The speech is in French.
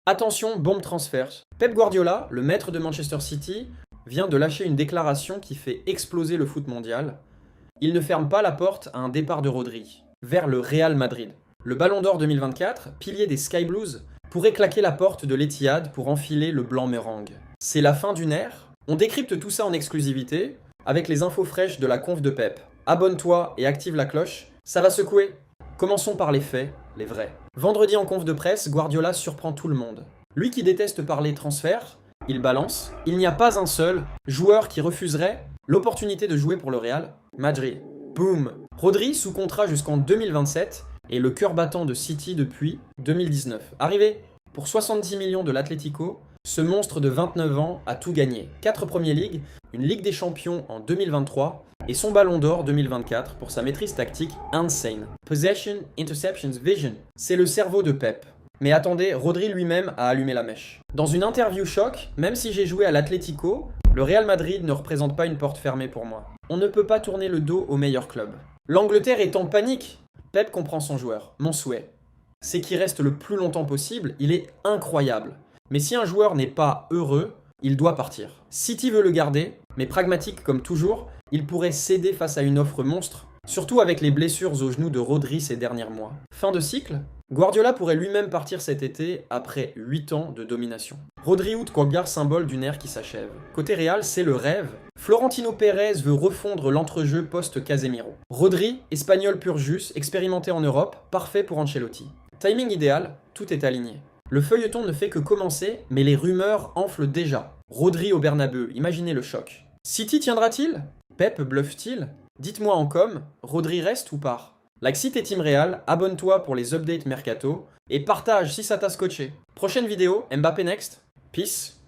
Attention, bombe transfert. Pep Guardiola, le maître de Manchester City, vient de lâcher une déclaration qui fait exploser le foot mondial. Il ne ferme pas la porte à un départ de Rodri, vers le Real Madrid. Le Ballon d'Or 2024, pilier des Sky Blues, pourrait claquer la porte de l'Etihad pour enfiler le blanc meringue. C'est la fin d'une ère. On décrypte tout ça en exclusivité, avec les infos fraîches de la conf de Pep. Abonne-toi et active la cloche, ça va secouer. Commençons par les faits, les vrais. Vendredi en conf de presse, Guardiola surprend tout le monde. Lui qui déteste parler transfert, il balance. Il n'y a pas un seul joueur qui refuserait l'opportunité de jouer pour le Real Madrid. Boum. Rodri sous contrat jusqu'en 2027 et le cœur battant de City depuis 2019. Arrivé pour 70 millions de l'Atlético, ce monstre de 29 ans a tout gagné. 4 Premier League, une Ligue des Champions en 2023 et son Ballon d'Or 2024 pour sa maîtrise tactique insane. Possession, interceptions, vision. C'est le cerveau de Pep. Mais attendez, Rodri lui-même a allumé la mèche. Dans une interview choc, même si j'ai joué à l'Atlético, le Real Madrid ne représente pas une porte fermée pour moi. On ne peut pas tourner le dos au meilleur club. L'Angleterre est en panique. Pep comprend son joueur. Mon souhait, c'est qu'il reste le plus longtemps possible. Il est incroyable. Mais si un joueur n'est pas heureux, il doit partir. City veut le garder, mais pragmatique comme toujours, il pourrait céder face à une offre monstre, surtout avec les blessures aux genoux de Rodri ces derniers mois. Fin de cycle, Guardiola pourrait lui-même partir cet été après 8 ans de domination. Rodri ou Quaggar, symbole d'une ère qui s'achève. Côté Real, c'est le rêve. Florentino Pérez veut refondre l'entrejeu post-Casemiro. Rodri, espagnol pur jus, expérimenté en Europe, parfait pour Ancelotti. Timing idéal, tout est aligné. Le feuilleton ne fait que commencer, mais les rumeurs enflent déjà. Rodri au Bernabeu, imaginez le choc. City tiendra-t-il? Pep bluffe-t-il? Dites-moi en com, Rodri reste ou part? Like City Team Real, abonne-toi pour les updates mercato et partage si ça t'a scotché. Prochaine vidéo, Mbappé Next. Peace.